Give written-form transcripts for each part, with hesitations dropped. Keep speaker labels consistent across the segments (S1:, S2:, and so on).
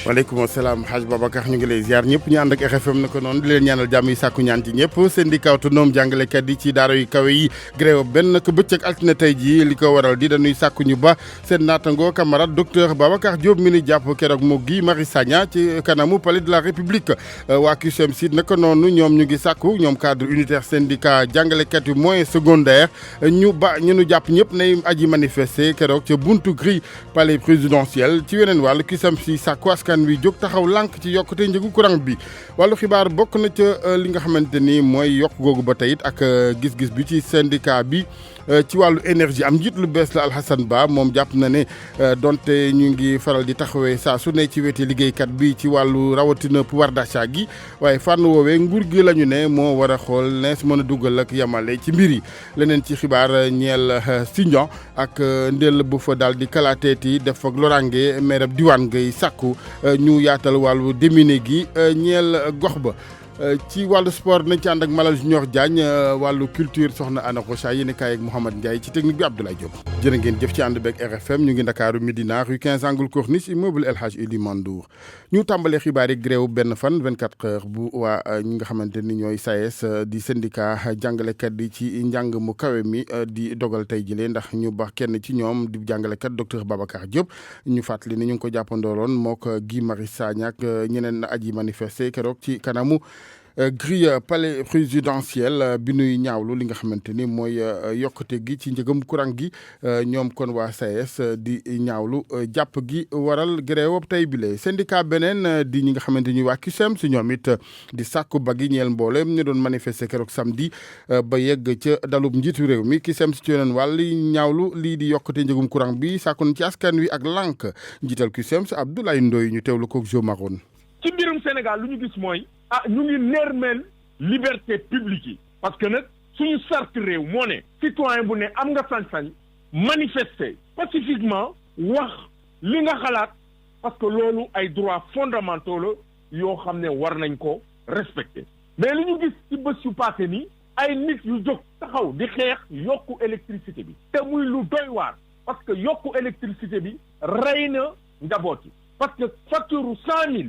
S1: waaleykum salaam Hadj Babacar ñu ngi lay ziar ñëpp ñu ànd ak RFM na ko noonu di leen ñaanal jàmm yi sàkku ñaan ci ñëpp syndicat autonome jàngalekat yi ci daara yu kawe yi grève benn ko bëccëg altine tey jii li ko waral di dañuy sàkku ñu ba seen naatangoo camarade docteur Babacar Diop mi ni jàpp keroog mu Guy Marius Sagna ci kanamu palais de la République waa CUSEMS naka noonu ñoom ñu ngi sàkku ñoom cadre unitaire syndicat jàngalekat yu moyen secondaire ñu ñu jàpp ñëpp nay aji manifester keroog ca buntu grille palais présidentiel ci weneen wàll CUSEMS si sàkku askan wi jóg taxaw lànk ci yokkute njëgu courant bi wàllu xibaar bokk na ca li nga xamante ni mooy yokk googu ba tey it ak gis-gis bi ci syndicat bi ci wàllu énergie am njiit lu bees la Alhassane Ba moom jàpp na ne donte ñu ngi faral di taxawee saa su ne ci weti liggéeykat bi ci wàllu rawatina pouvoir d'achat gi waaye fànn woowee nguur gi la ñu ne moo war a xool nees mën a dugal ak yamale ci mbir yi leneen ci xibaar ñeel Sindian ak ndel bu fa daal di kalaateeti def ak lorange maire diwaan ngay sàkku ñu yaatal wàllu déminé gi ñeel gox ba ci wàllu sport nañ ci ànd ak Malal Junior Diagne wàllu culture soxna Anna Rocha yéen kaay ak Mouhamed Ndiaye ci technique bi Abdoulaye Diop. jërë ngeen jëf ci ànd beeg RFM ñu ngi Ndakaaru Médina rue 15 angle Corniche immeuble El Hadj Idi Mandour ñu tàmbalee xibaar yi grève benn fan 24 heures bu waa ñi nga xamante ni ñooy SAES di syndicat jàngalekat yi ci njàng mu kawe mi di dogal tey jëlee ndax ñu baax kenn ci ñoom di jàngalekat docteur Babacar Diop ñu fàttali ni ñu ngi ko jàppandooloon mook Guy Marius Sagna ak ñeneen aji manifester keroog ci kanamu grille palais présidentiel bi nuy ñaawlu li nga xamante ni mooy yokkute gi ci njëgam courant gi ñoom kon waa SAES di ñaawlu jàpp gi waral grève tey bile syndicat beneen di ñi nga xamante ni waa CUSEMS ñoom it di sàkku ba gi ñeel mboolem ñu doon manifester keroog samedi ba yegg ca dalub njiitu réew mi CUSEMS ci yeneen wàll ñaawlu lii di yokkute njëgum courant bi sàkku na ci askan wi ak lànk njiital CUSEMS Abdoulaye Ndoye ñu teewlu ko Jo Maroon.
S2: ci mbirum Sénégal lu ñu gis mooy ñu ngi nermeel liberté publique yi parce que nag suñu charte réew moo ne citoyen bu ne am nga sañ-sañ manifester pacifiquement wax li nga xalaat parce que loolu ay droits fondamentaux la yoo xam ne war nañ ko respecter mais li ñu gis ci bés yu passé nii ay nit yu jóg taxaw di xeex yokku électricité bi te muy lu doy waar parce que yokku électricité bi rey na njaboot yi parce que facture 100 000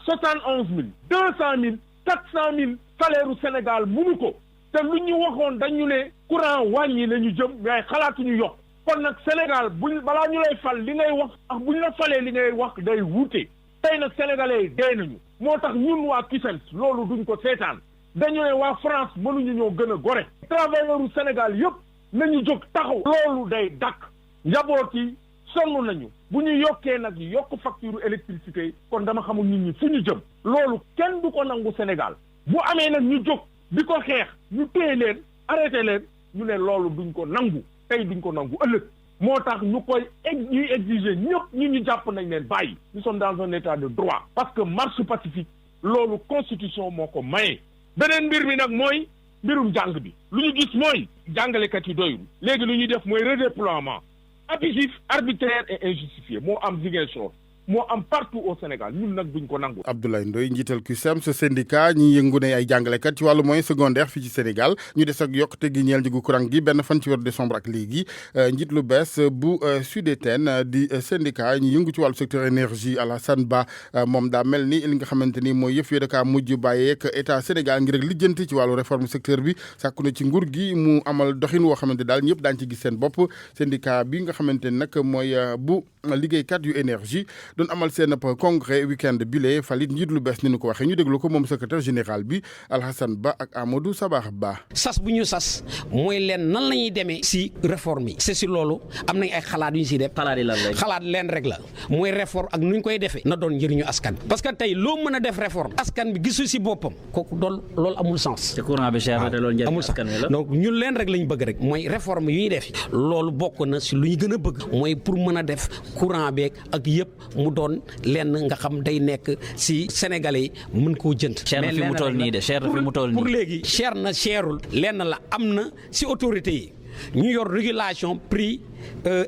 S2: 71 000 200 000 400 000 salaire u Sénégal munu ko te lu ñu waxoon dañu ne courant wàññi la ñu jëm mais xalaatuñu yokk kon nag Sénégal balaa ñu lay fal li ngay wax ak bu ñu la falee li ngay wax day wuute tey nag sénégalais yi dee nañu moo tax ñun waa CUSEMS loolu duñ ko seetaan dañu ne waa France mënuñu ñoo gën a gore travailleur u Sénégal yëpp nañu jóg taxaw loolu day dakk njaboot yi sonn nañu bu ñu yokkee nag yokk facture électricité yi kon dama xamul nit ñi fu ñu jëm loolu kenn du ko nangu Sénégal bu amee nag ñu jóg di ko xeex ñu téye leen arrêté leen ñu ne loolu duñ ko nangu tey duñ ko nangu ëllëg moo tax ñu koy ñuy exiger ñëpp ñu jàpp nañ leen bàyyi nous sommes dans un état de droit parce que marche pacifique loolu constitution moo ko maye. beneen mbir mi nag mooy mbirum jàng bi lu ñu gis mooy jàngalekat yi doyul léegi lu ñuy def mooy redéploiement abusif, arbitraire et injustifié moo am Ziguinchor moo am partout au Sénégal ñun nag duñ ko nangu.
S1: Abdoulaye Ndoye njiital CUSEMS syndicat ñi yëngu ne ay jàngalekat ci wàllu moyen secondaire fii ci Sénégal ñu des ak yokkute gi ñeel njëgu courant gi benn fan ci weeru décembre ak léegi njiit lu bees bu SUDETEN di syndicat ñi yëngu ci wàllu secteur énergie Alhassane Ba moom daa mel ni li nga xamante ni mooy yëf yi da kaa mujj bàyyeek état Sénégal ngir rek lijjanti ci wàllu réforme secteur bi sàkku na ci nguur gi mu amal doxin woo xamante daal ñëpp daañu ci gis seen bopp syndicat bi nga xamante ni nag mooy bu liggéeykat yu énergie doon amal seen congrès week-end bile falit njiit lu bees ni ñu ko waxee ñu déglu ko moom secrétaire général bi Alhassane Ba ak Amadou Sabax Ba.
S3: sas bu ñu sas mooy leen nan la ñuy demee si réforme yi c'est si loolu am nañ ay xalaat yu ñu siy def. xalaat leen rek la mooy réforme ak nu ñu koy defee na doon njëriñu askan parce que tey loo mën a def réforme askan bi gisu si boppam kooku loolu amul sens.
S4: te courant bi cher na te loolu njëriñu askan wi la
S3: donc ñun leen rek lañ bëgg rek mooy réforme yu ñuy def loolu bokk na si lu ñu gën a bëgg mooy pour mën a def courant beeg ak yëpp mu doon lenn nga xam day nekk si sénégalais yi mën koo jënd.
S4: cher na fi mu toll nii de cher na fi mu toll nii
S3: pour léegi cher na cherul lenn la am na si autorité yi ñu yor régulation prix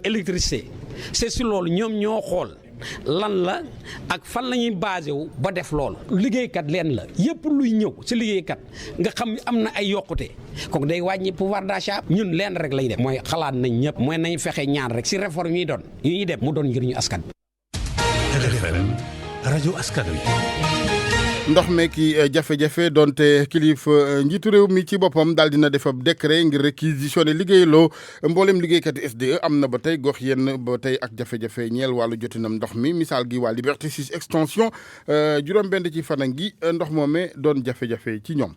S3: électricité c'est si loolu ñoom ñoo xool lan la ak fan la ñuy basé wu ba def loolu liggéeykat leen la yëpp luy ñëw si liggéeykat nga xam am na ay yokkute kooku day wàññi pouvoir d'achat ñun leen rek lay def mooy xalaat nañ ñëpp mooy nañ fexe ñaan rek si réforme yi ñuy dem mu doon njëriñu askan.
S5: RFM rajo askan wi.
S1: ndox meeki jafe-jafe donte kilifa njiitu réew mi ci boppam daal dina def ab décret ngir réquisitionné liggéeyloo mboolem liggéeykat SDE am na ba tey gox yenn ba tey ak jafe-jafe ñeel wàllu jotinam ndox mi misaal gi waa Liberté 6 extension juróom-benn ci fanam gi ndox moomee doon jafe-jafe ci ñoom.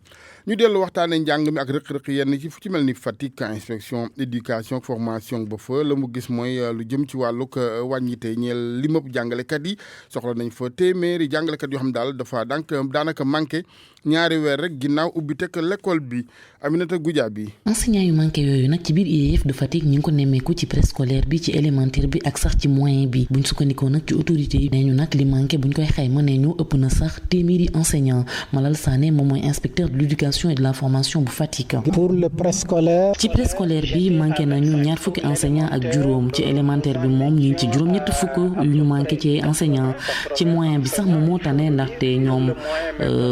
S1: ñu dellu waxtaanee njàng mi ak rëq-rëq yenn ci fu ci mel ni Fatick inspection éducation formation ba fa la mu gis mooy lu jëm ci wàllug wàññite ñeel limab jàngalekat yi soxla nañ fa téeméeri jàngalekat yoo xam daal dafa daanaka manqué ñaari weer rek ginnaaw ubbi teg l'école bi Aminata Goudiaby.
S6: enseignants yu manqué yooyu nag ci biir IEF de Fatick ñi ngi ko nemmeeku ci préscolaire bi ci élémentaire bi ak sax ci moyen bi buñ sukkandikoo nag ci autorité yi nee ñu nag li manqué buñ koy xayma nee ñu ëpp na sax téeméeri enseignants Malal Sané moom mooy inspecteur de l'éducation et de la formation bu Fatick.
S7: pour le préscolaire.
S6: ci préscolaire bi manqué nañu ñaar fukki enseignants ak juróom ci élémentaire bi moom ñu ngi ci juróom-ñett fukk yu ñu manqué ci enseignants ci moyen bi sax moom moo tane ndaxte ñoom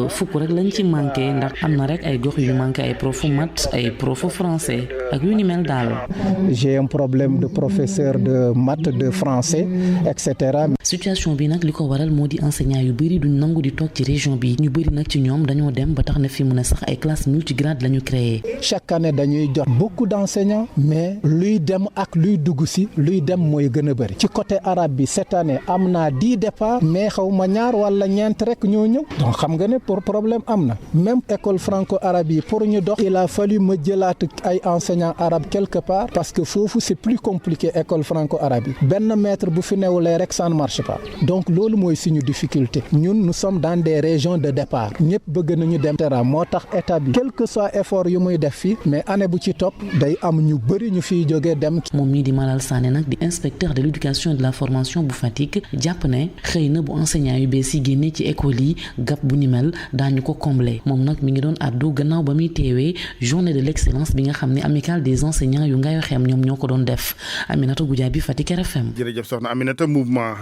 S6: fukk rek lañ ci manqué ndax am na rek ay gox yu manqué ay profu maths ay profu français ak yu ni mel daal.
S7: j'ai un problème de professeur de maths de français et cetera.
S6: situation bi nag li ko waral moo di enseignants yu bëri duñ nangu di toog ci région bi ñu bëri nag ci ñoom dañoo dem ba tax na fi mu ne sax ay classes multigrades la ñu créé.
S7: chaque année dañuy jot beaucoup d'enseignants mais luy dem ak luy dugg si luy dem mooy gën a bëri ci côté arabe bi cette année am naa 10 départs mais xaw ma ñaar wala ñeent rek ñoo ñëw donc xam nga ne pour problème am na même école franco-arabe yi pour ñu dox il a fallu ma jëlaat ay enseignants arabes quelque part parce que foofu c'est plus compliqué école franco-arabe yi benn maître bu fi newulee rek ça ne marche pas donc loolu mooy suñu difficulté ñun nous sommes dans des régions de départ ñëpp bëgg nañu dem terrain moo tax état bi quel que soit effort yu muy def fii mais année bu ci topp day am ñu bëri ñu fiy jógee dem.
S6: moom mii di Malal Sané nag di inspecteur de l'éducation et de la formation bu Fatick jàpp ne xëy na bu enseignants yu bees yi génnee ci école yi gap bu ni mel daañu ko combler moom nag mi ngi doon àddu gannaaw ba muy teewee journée de l'excellence bi nga xam ne amicale des enseignants yu Ngayo Xem ñoom ñoo ko doon def Aminata Goudiaby Fatick RFM.
S1: jërëjëf soxna Aminata mouvement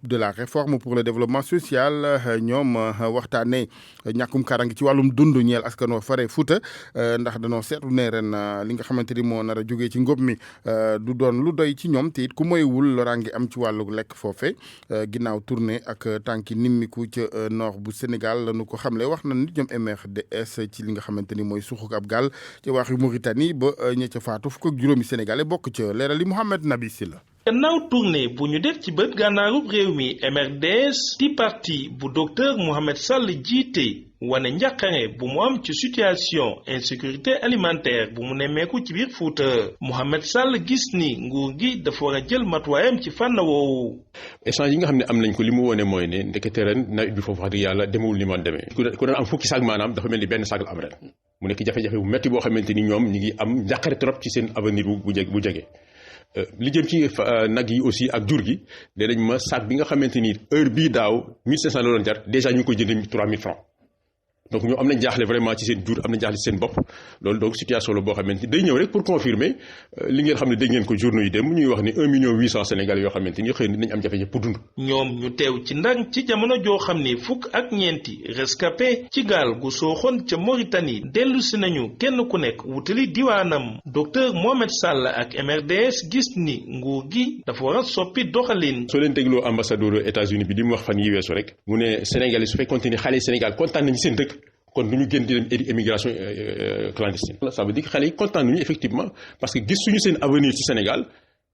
S1: de la réforme pour le développement social ñoom waxtaanee ñàkkum kaaraange ci wàllum dund ñeel askan wa fare Fuuta ndax danoo seetlu ne ren li nga xamante ni moo nar a jógee ci ngóob mi du doon lu doy ci ñoom te it ku moywul loraange am ci wàllu lekk foofe ginnaaw tournée ak tànki nimmiku ca nord bu Sénégal lañu ko xamle wax na nit ñoom MRDS ci li nga xamante ni mooy suxuk ab gaal ci waaxu Mauritanie ba ña ca faatu fukk ak juróomi sénégalais bokk ca leeral li Mouhamed Nabi Silla.
S8: gannaaw tournée bu ñu def ci bët gànnaarub réew mi MRDS di parti bu docteur Mohamed Sall jiite wane njàqare bu mu am ci situation insécurité alimentaire bu mu nemmeeku ci biir Fuuta Mohamed Sall gis ni nguur gi dafa war a jël matuwaayam ci fànn woowu.
S9: échange yi nga xam ne am nañ ko li mu wone mooy ne ndekete ren nawet bi foofu wax dëgg yàlla demewul ni man demee ku doon am fukki saag maanaam dafa mel ni benn saag la am ren mu nekk jafe-jafe bu metti boo xamante ni ñoom ñi ngi am njàqare trop ci seen avenir bu jege. li jëm ci nag yi aussi ak jur gi nee nañ ma sac bi nga xamante ni heure bii daaw 1500 la doon jar déjà ñu ngi koy jëndee 3000 francs donc ñoom am nañ jaaxle vraiment ci seen jur am nañ jaaxle ci seen bopp loolu donc situation la boo xamante ni day ñëw rek pour confirmer li ngeen xam ne dégg ngeen ko journaux yi dem ñuy wax ni 1 million 800 Sénégalais yoo xamante ni xëy na dinañ am jafe-jafe pour dund.
S8: ñoom ñu teew ci ndang ci jamono joo xam ni fukk ak ñeenti rescapé ci gaal gu sooxoon ca Mauritanie dellu si nañu kenn ku nekk wutali diwaanam docteur Mohamed Sall ak MRDS gis ni nguur gi dafa war a soppi doxalin.
S9: soo leen dégloo ambassadeur États-Unis bi li mu wax fan yi weesu rek mu ne Sénégalais su fekkoon ni xale Sénégal kontaan nañu seen dëkk. kon du ñu génn di dem émigration clandestine. ça veut dire que xale yi kontaan nañu effectivement parce que gis suñu seen avenir ci Sénégal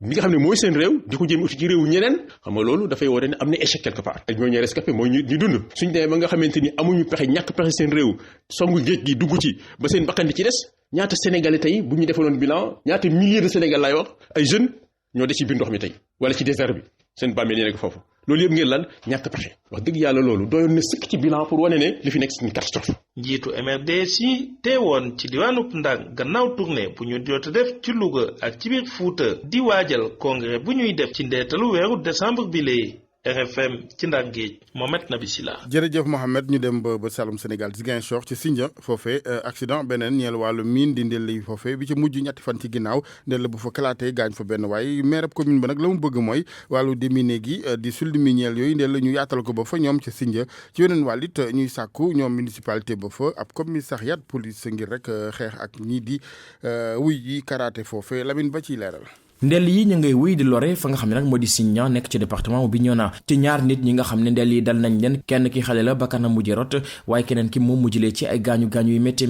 S9: mi nga xam ne mooy seen réew di ko jéem ci réewu ñeneen xam nga loolu dafay war ne am na échec quelque part. ñoo ñuy rescapé mooy ñu dund suñu demee ba nga xamante ni amuñu pexe ñàkk pexe seen réew songu géej gi dugg ci ba seen bakkan di ci des ñaata Sénégalais tey bu ñu defaloon bilan ñaata milliers de Sénégal laay wax ay jeunes ñoo des ci biir ndox mi tey wala ci désert bi seen bàmmeel yi nekk foofu. loolu yëpp ngeen lan ñàkk pexe wax dëgg yàlla loolu doyoon na sëkk ci bilan pour wane ne li fi nekk c'est une catastrophe.
S8: njiitu MRDS yi teewoon ci diwaanub Ndang gannaaw tournée bu ñu jot a def ci Louga ak ci biir Fuuta di waajal congrès bu ñuy def ci ndeetalu weeru décembre bi lee RFM ci Ndar Géej Mohamed Nabi Silla.
S1: jërëjëf Mohamed ñu dem ba Saloum Sénégal Ziguinchor ci Sindia foofee accident beneen ñeel wàllu miin di ndel yi foofee bi ci mujj ñetti fan ci ginnaaw ndel bu fa kalaatee gaañ fa benn waaye maire commune ba nag la mu bëgg mooy wàllu déminé gi di sulli miniel yooyu ndel ñu yaatal ko ba fa ñoom ci Sindia ci weneen wàll it ñuy sàkku ñoom municipalité ba fa ab commissariat police ngir rek xeex ak ñii di wuy yi karaté foofee Lamine ba ciy leeral.
S5: ndel yi ñu ngay wéy di lore fa nga xam ne nag moo di Sindian nekk ci département bu Bignona ci ñaar nit ñi nga xam ne ndel yi dal nañ leen kenn ki xale la bakkanam mujj rot waaye keneen ki moom mujjlee ci ay gaañu-gaañu yu métti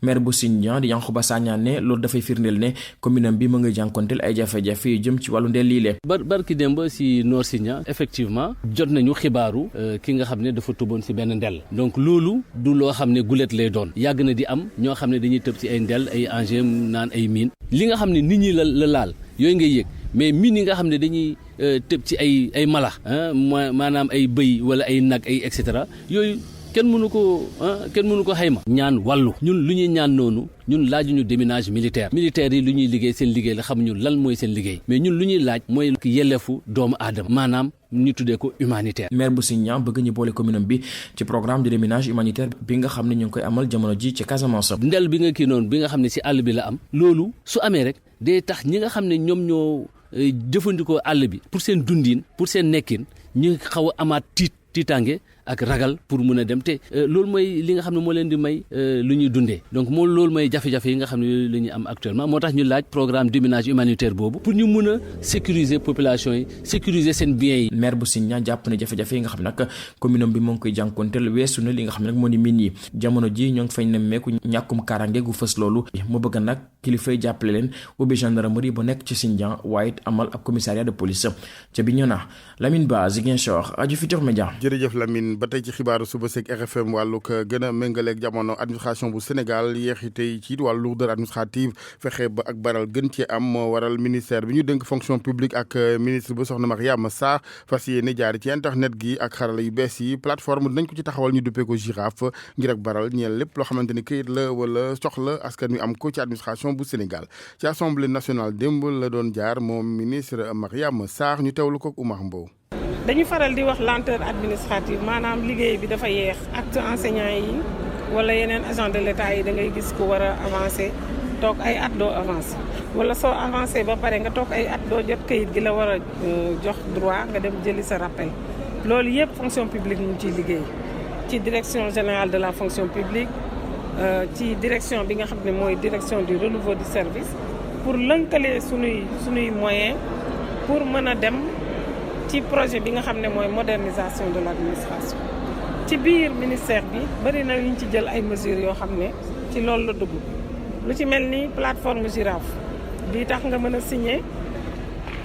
S5: maire bu Sindian di Yankhoba Sagna ne loolu dafay firndeel ne commune am bi ma ngay jànkonteel ay jafe-jafe yu jëm ci wàllu ndel yi lee
S10: barki démb si Nord Sindian effectivement jot nañu xibaaru ki nga xam ne dafa tëboon si benn ndel donc loolu du loo xam ne gulet lay doon yàgg na di am ñoo xam ne dañuy tëb si ay ndel ay engins naan ay mine li nga xam ne nit ñi la laal yooyu ngay yëg mais mine yi nga xam ne dañuy tëb ci ay mala maanaam ay bëy wala ay nag ay et cetera yooyu kenn mënu ko xayma ñaan wàllu ñun lu ñuy ñaan noonu ñun laajuñu déminage militaire yi lu ñuy liggéey seen liggéey la xamuñu lan mooy seen liggéey mais ñun lu ñuy laaj mooy yelleefu doomu aadama maanaam ñu tuddee ko humanitaire.
S5: maire bu Sindian bëgg ñu boole commune bi ci programme de déminage humanitaire bi nga xam ne ñu ngi koy amal jamono ji ci Casamance.
S10: ndel bi nga kii noonu bi nga xam ne si àll bi la am loolu su amee rek day tax ñi nga xam ne ñoom ñoo jëfandikoo àll bi pour seen dundin pour seen nekkin ñu xaw a amaat tiitaange ak ragal pour mun a dem te loolu mooy li nga xam ne moo leen di may lu ñuy dundee donc moom loolu mooy jafe-jafe yi nga xam ne la ñuy am actuellement moo tax ñu laaj programme déminage humanitaire boobu pour ñu mun a sécuriser population yi sécuriser seen biens yi.
S5: maire bu Sindian jàpp ne jafe-jafe yi nga xam ne nag commune bi moo ngi koy jànkonteel weesu na li nga xam ne nag moo di mine yi jamono ji ñoo ngi fay nemmeeku ñàkkum kaaraange gu fës loolu mu bëgg nag kilifay jàppale leen ubbi gendarmerie ba nekk ci Sindian waaye it amal ab commissariat de police ca Bignona. Lamine Ba Ziguinchor Radio Futurs Médias.
S1: jërëjëf Lamine ba tey ci xibaaru suba seeg RFM wàllug gën a méngaleeg jamono administration bu Sénégal yeexite yi ci wàllu lourdeur administrative fexe ba ak baral gën ci am moo waral ministère bi ñu dénk fonction publique ak ministre bu Soxna Mariama Sarr fas yéene jaari ci internet gi ak xarala yu bees yi plateforme dinañ ko ci taxawal ñu duppee ko Girafe ngir ak baral ñeel lépp loo xamante ni këyit la wala soxla askan wi am ko ci administration bu Sénégal ci assemblée nationale démb la doon jaar moom ministre Mariama Sarr ñu teewlu ko Oumar Mbow.
S11: dañu faral di wax lenteur administrative maanaam liggéey bi dafa yeex acte enseignant yi wala yeneen agent de l'État yi da ngay gis ku war a avancer toog ay at doo avancer wala soo avancer ba pare nga toog ay at doo jot kayit gi la war a jox droit nga dem jëli sa rappel loolu yëpp fonction publique ñu ciy liggéey ci direction générale de la fonction publique ci direction bi nga xam ne mooy direction du renouveau du service pour lënkale sunuy moyens pour mën a dem ci projet bi nga xam ne mooy modernisation de l'administration ci biir ministère bi bari na yuñ ci jël ay mesures yoo xam ne ci loolu la dugg lu ci mel ni plateforme Girafe bi tax nga mën a signer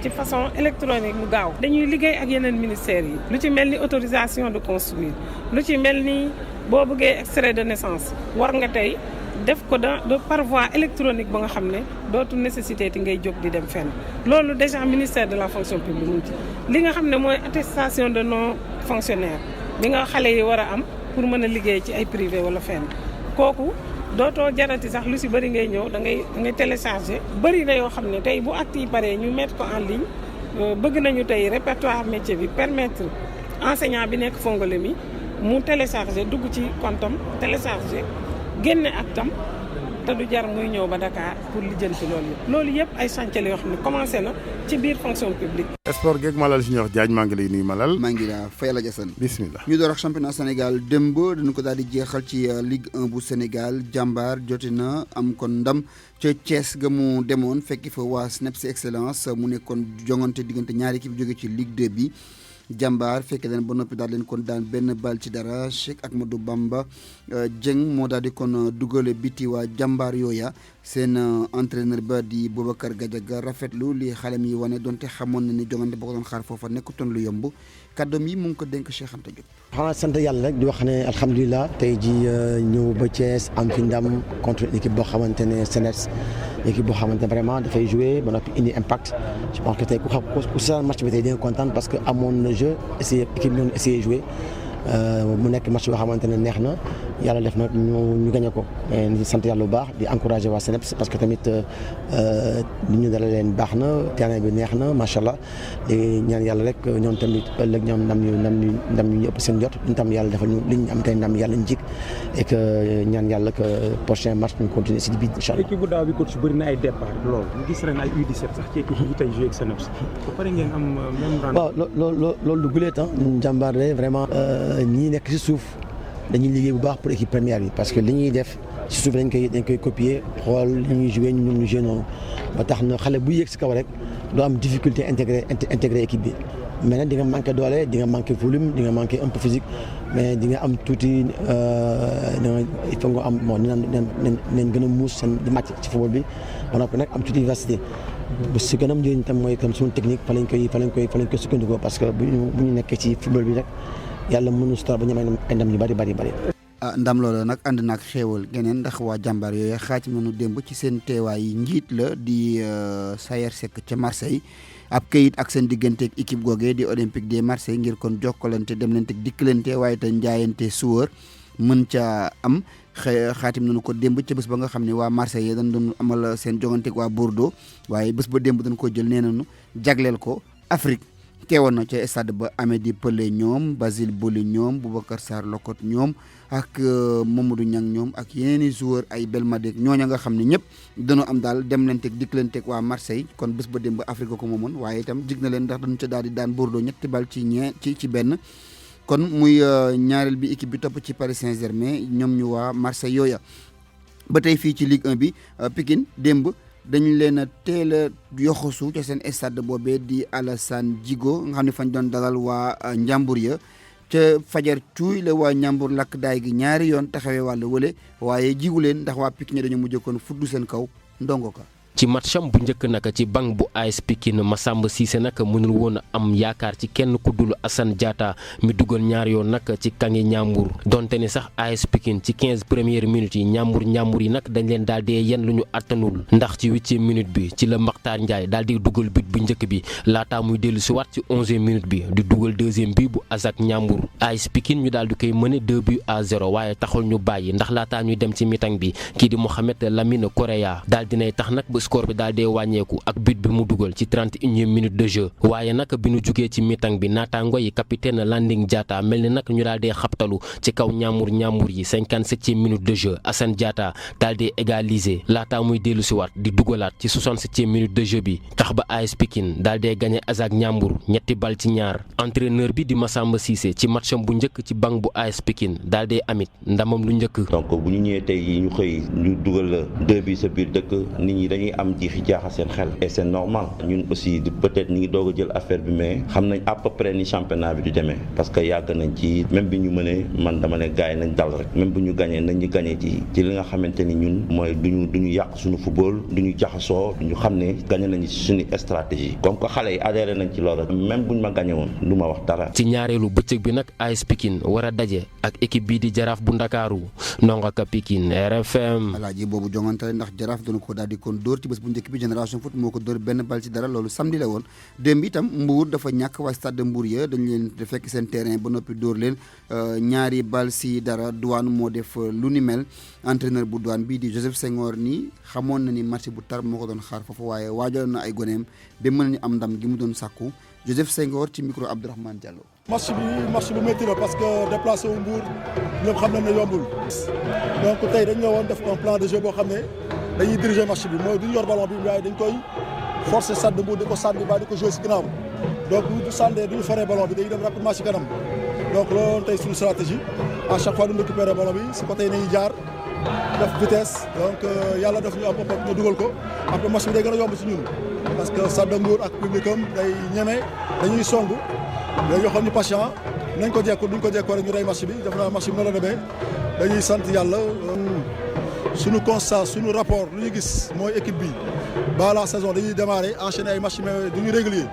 S11: ci façon électronique mu gaaw dañuy liggéey ak yeneen ministères yi lu ci mel ni autorisation de construire lu ci mel ni boo bëggee extrait de naissance war nga tey def ko de par voie électronique ba nga xam ne dootu nécessité ti ngay jóg di dem fenn loolu déjà ministère de la fonction publique mu ci li nga xam ne mooy attestation de non fonctionnaire bi nga xale yi war a am pour mën a liggéey ci ay privé wala fenn kooku dootoo jarati sax lu si bëri ngay ñëw da ngay télécharger bëri na yoo xam ne tey bu acte yi paree ñu mettre ko en ligne bëgg nañu tey répertoire métier bi permettre enseignant bi nekk Fongolemi mu télécharger dugg ci comptam télécharger génne ak tam te du jar muy ñëw ba Dakar pour lijjanti loolu yëpp ay chantier la yoo xam ne commencé na ci biir fonction publique.
S1: sport geeg Malal Junior Diagne maa ngi lay nuyu Malal.
S12: maa ngi la fay la Jassane.
S1: bismillah.
S12: ñu door ak championnat Sénégal démb dañu ko daal di jeexal ci Ligue 1 bu Sénégal jàmbaar jote na am kon ndam ca Thiès ga mu demoon fekki fa waa SNEPS Excellence mu nekkoon jongante diggante ñaari équipe jóge ci Ligue 2 bi. jàmbaar fekke leen ba noppi daal leen kon daan benn bal ci dara Cheikh Ahmadou Bamba Dieng moo daal di kon dugale biti waa jàmbaar yooya seen entraîneur ba di Boubacar Gadiaga rafetlu li xale mi wane donte xamoon na ni jongante ba ko doon xaar foofa nekkutoon lu yomb kàddoom yi mu ngi ko dénk Cheikh Anta Diop.
S13: xanaa sant yàlla rek di wax ne alhamdulilah tey ji ñëw ba Thiès am fi ndam contre une équipe boo xamante ne SNEPS équipe boo xamante ne vraiment dafay jouer ba noppi indi impact je pense que tey ku seetaan match bi tey di nga kontaan parce que amoon na jeu essayé équipe bi essayé jouer mu nekk match boo xamante ne neex na yàlla def na ñu gagné ko di sant yàlla bu baax di encouragé waa SNEPS parce que tamit li ñu dala leen baax na terrain bi neex na macha allah di ñaan yàlla rek ñoom tamit ëllëg ñoom ndam ñu ëpp seen jot ñun tam yàlla defal ñu li ñu am tey ndam yàlla ñu jik et que ñaan yàlla que prochain match ñu continuer si biir incha allah.
S14: équipe bu daaw bi coach bëri na ay départ lool ñu gis ren ay U17 sax ci équipe yi tey joué ak SNEPS ba pare ngeen am même rendement.
S13: waaw loolu du guleet jàmbaar vraiment ñii nekk ci suuf dañuy liggéey bu baax pour équipe première bi parce que li ñuy def ci suuf dañ koy copier xool li ñuy joué ñun ñu joué noonu ba tax na xale bu yéeg si kaw rek doo am difficulté intégré équipe bi. mais nag di nga manqué doole di nga manqué volume di nga manqué un peu physique mais di nga am tuuti il faut nga am bon nañ gën a muus seen di màcc ci football bi ba noppi nag am tuuti vivacité bu si gën a njëriñ tam mooy comme suñu technique fa lañ koy sukkandikoo parce que bu ñu nekkee ci football bi rek yàlla mënu si ba ñu am ay ndam yu bari.
S12: ndam loolu nag ànd naag xéewal geneen ndax waa jàmbaar yooyu xaaj nañu démb ci seen teewaay yi njiit la di Sayer Seck ca Marseille ab kayit ak seen digganteeg équipe googee di Olympique de Marseille ngir kon jokkalante demlante dikkalante waaye te njaayante suwër mën ca am xaatim nañu ko démb ca bés ba nga xam ne waa Marseille dañ doon amal seen joganteeg waa Bordeaux waaye bés ba démb dañ ko jël nee nañu jagleel ko Afrique teewoon na ca stade ba Amady Pelé ñoom Basile Boli ñoom Boubacar Sarr Locotte ñoom ak Mamadou Niang ñoom ak yeneeni joueur ay Belmadi ñooña nga xam ne ñëpp dañoo am daal dem leen teg dikk leen teg waa Marseille kon bés ba démb Afrique ko moomoon waaye itam jig na leen ndax dañu ca daal di daan Bordeaux ñetti bal ci benn kon muy ñaareel bi équipe bi topp ci Paris Saint-Germain ñoom ñu waa Marseille yooya ba tey fii ci Ligue 1 bi Pikine démb dañu leen a teel a yoxosu ca seen stade boobee di Alassane Djigo nga xam ne fañ doon dalal waa Njàmbur ya ca fajar cuuy la waa Njàmbur lakk daay gi ñaari yoon taxawee wàllu wële waaye jigu leen ndax waa Pikine dañu mujj kon fuddu seen kaw ndongo ka
S15: ci matcham bu njëkk nag ci banc bu AS Pikine Massamba Cissé nag mënul woon a am yaakaar ci kenn ku dul Assane Diatta mi dugal ñaar yoon nag ci kangi Njàmbur donte ni sax AS Pikine ci 15 premières minutes yi Njàmbur yi nag dañ leen daal di yen lu ñu attanul ndax ci 8e minute bi ci la Makhtar Ndiaye daal di dugal but bu njëkk bi laataa muy dellu si waat ci 11e minute bi di dugal 2e bi bu Azak Njàmbur AS Pikine ñu daal di koy mëne 2-0 waaye taxul ñu bàyyi ndax laataa ñuy dem ci mi-temps bi kii di Mohamed Lamine Correa daal dinay tax nag score bi daal dee wàññeeku ak but bi mu dugal ci 31e minute de jeu waaye nag bi ñu jugee ci mi-temps bi naataango yi capitaine Landing Diatta mel ni nag ñu daal dee xabtalu ci kaw Njàmbur yi 57e minute de jeu Assane Diatta daal dee égaliser laataa muy dellu si waat di dugalaat ci 67e minute de jeu bi tax ba AS Pikine daal dee gagné Azak Njàmbur ñetti bal ci ñaar entraîneur bi di Massamba Cissé ci matcham bu njëkk ci banc bu AS Pikine daal dee amit ndamam lu njëkk.
S16: donc bu ñu ñëwee tey yi ñu xëy ñu dugal 2 bi sa biir dëkk nit ñi dañuy am jiixi jaaxa seen xel et c'est normal ñun aussi peut-être ñi ngi doog a jël affaire bi mais xam nañ à peu près ni championnat bi du demee parce que yàgg nañ ci même bi ñu mënee man dama ne gars yi nañ dal rek même bu ñu gañee nañ ñu gañee ci li nga xamante ni ñun mooy duñu yàq suñu football duñu jaxasoo duñu xam ne gañe nañu ci suñu stratégie comme que xale yi adhéré nañ ci loolu même buñ ma gañe woon du ma wax dara.
S15: ci ñaareelu bëccëg bi nag AS Pikine war a daje ak équipe bii di Jaraaf bu Ndakaaru Ndonga Ka Pikine RFM.
S12: alaaji boobu jongante ndax Jaraaf dana ko daal di kon dóor ci bés bu njëkk bi Génération Foot moo ko dóor benn bal ci dara loolu samedi la woon démb itam Mbour dafa ñàkk waa stade de Mbour ya dañu leen fekk seen terrain ba noppi dóor leen ñaari bal si dara Douane moo def lu ni mel entraîneur bu Douane bii di Joseph Senghor nii xamoon na ni match bu tar moo ko doon xaar foofu waaye waajaloon na ay goneem ba mën nañu am ndam gi mu doon sàkku Joseph Senghor ci micro Abdourahmane Diallo.
S17: match bu métti la parce que déplacé wu Mbour ñoom xam nañ ne yombul donc tey dañu ñëwoon def un plan de jeu boo xam ne dañuy diriger match bi mooy duñu yor ballon bi waaye dañ koy forcer stade de Mbour di ko sànni ba di ko jouer si ginnaaw donc bu ñu sànnee duñu feree ballon bi dañuy dem rapidement si kanam donc loolu tey suñu stratégie à chaque fois duñu récupérer ballon bi si côté yi nañuy jaar def vitesse donc yàlla def ñu am ñu dugal ko après match bi day gën a yomb si ñun parce que stade de Mbour ak publicam day ñeme dañuy song dañuy xam ñu patient nañ ko jekku duñ ko jekkoo rek ñu rey match bi def naa match bi noonu la demee dañuy sant yàlla suñu constat suñu rapport lu ñu gis mooy équipe bi ba la saison dañuy démarrer enchaîner ay match mais duñu régulier.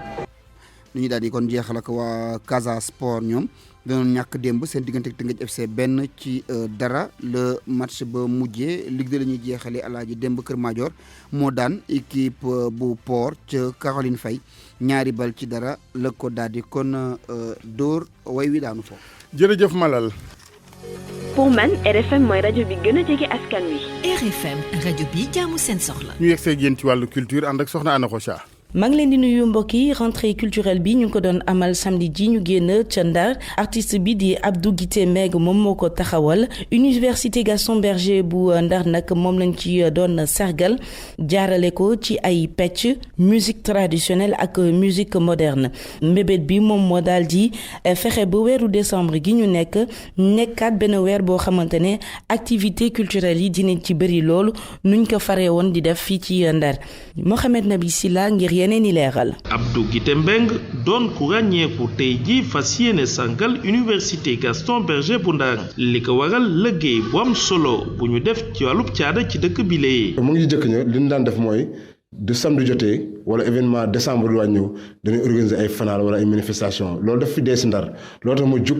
S12: lu ñu daal di kon jeexal ak waa Casa Sport ñoom danoon ñàkk démb seen diggante ak Teungueth FC benn ci dara le match ba mujjee Ligue 2 la ñuy jeexalee alaaji démb Kër Madior moo daan équipe bu Port ca Caroline Faye ñaari bal ci dara la ko daal di kon dóor way wi daanu foofu.
S1: jërëjëf Malal.
S18: pour man RFM mooy rajo bi gën a jege askan wi.
S19: RFM rajo bi jaamu seen soxla.
S1: ñu yegg see yéen ci wàllu culture ànd ak soxna Anna Rocha.
S19: maa ngi leen di nuyu mbokk yi rentrée culturelle bi ñu ngi ko doon amal samedi ji ñu génn ca Ndar artiste bi di Abdou Guité Mbengue moom moo ko taxawal université Gaston Berger bu Ndar nag moom lañ ci doon sargal jaarale ko ci ay pecc musique traditionnelle ak musique moderne mbébét bi moom moo daal di fexe ba weeru décembre gi ñu nekkaat benn weer boo xamante ne activité culturelle yi dinañ ci bëri loolu nuñ ko faree woon di def fii ci Ndar Mohamed Nabi Silla ngir yeneen i leeral.
S8: Abdou Guité Mbengue doon ku ràññeeku tey ji fas yéene sàngal université Gaston Berger bu Ndar li ko waral liggéey bu am solo bu ñu def ci wàllub caada ci dëkk bi lee.
S20: mu ngi jëkk ña li ñu daan def mooy du samedi jotee wala événement décembre lu wàññëw dañuy organiser ay fanal wala ay manifestation loolu daf fi dee si Ndar loolu tax ma jug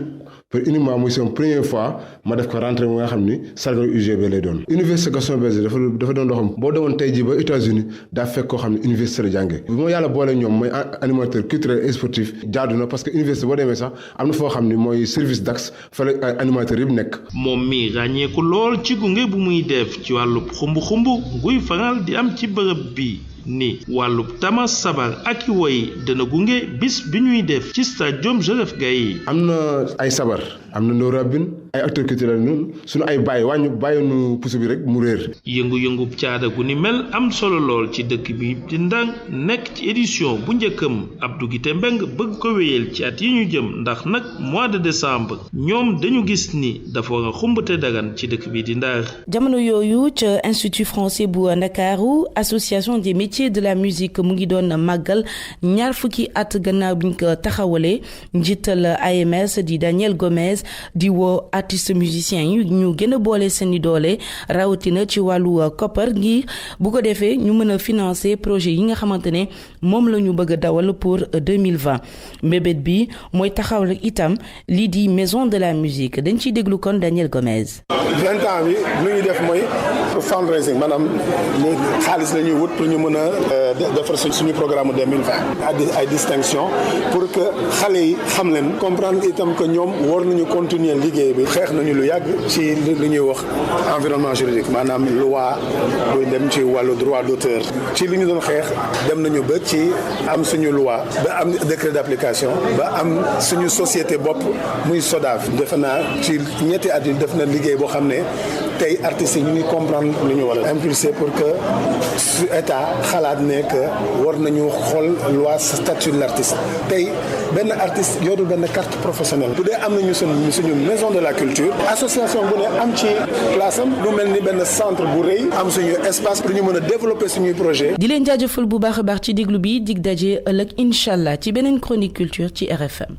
S20: pour uniquement muy sama première fois ma def ko rentrée mu nga xam ni sargal UGB lay doon. université Gaston Berger dafa doon loo xam boo demoon tey jii ba États-Unis daa fekk koo xam ne université la jàngee bu ma yàlla boole ñoom mooy animateur culturel et sportif jaadu na parce que université boo demee sax am na foo xam ni mooy service d'axe fa la animateur yëpp nekk.
S8: moom mi ràññeeku lool ci gunge bu muy def ci wàllub xumb-xumb guy faral di am ci bërëb bi. ni wàllub tama sabar ak i woy dana gunge bis bi ñuy def ci stadium Joseph Gaye.
S20: am na ay sabar am na ndóorabin ay acteurs culturels ñun suñu ay bàyyi nu puso bi rek mu réer.
S8: yëngu-yëngu caada gu ni mel am solo lool ci dëkk bi di Ndar nekk ci édition bu njëkkam Abdou Guité Mbengue bëgg ko wéyal ci at yi ñu jëm ndax nag mois de décembre ñoom dañu gis ni dafa war a xumbate dagan ci dëkk bi di Ndar.
S19: jamono yooyu ca institut français bu Ndakaaru association des métiers de la musique mu ngi doon màggal ñaar fukki at gannaaw biñ ko taxawalee njiital AMS di Daniel Gomez di woo artiste musicien yi ñu gën a boole seeni doole rawatina ci wàllu koppar ngir bu ko defee ñu mën a financer projet yi nga xamante ne moom la ñu bëgg a dawal pour 2020 mbébét bi mooy taxawal itam lii di maison de la musique dañ ciy déglu kon Daniel Gomez.
S21: 20 ans bi lu ñuy def mooy fundraising maanaam xaalis la ñuy wut pour ñu mën a defar suñu programme 2020 ay distinction pour que xale yi xam leen comprendre itam que ñoom war nañu continuer liggéey bi xeex nañu lu yàgg ci lu ñuy wax environnement juridique maanaam loi buy dem ci wàllu droit d'auteur ci li ñu doon xeex dem nañu ba ci am suñu loi ba am décret d'application ba am suñu société bopp muy SODAV defe naa ci ñetti at yi def na liggéey boo xam ne tey artistes yi ñu ngi comprendre lu ñu war a impulser pour que su état xalaat ne que war nañu xool loi statut de l'artiste tey benn artiste yorul benn carte professionnelle bu dee am nañu suñu maison de la culture association bu ne am ci place am lu mel ni benn centre bu rëy am suñu espace pour ñu mën a développer suñuy projet.
S19: di leen jaajëfal bu baax a baax ci déglu bi dig daje ëllëg incha allah ci beneen chronique culture ci RFM.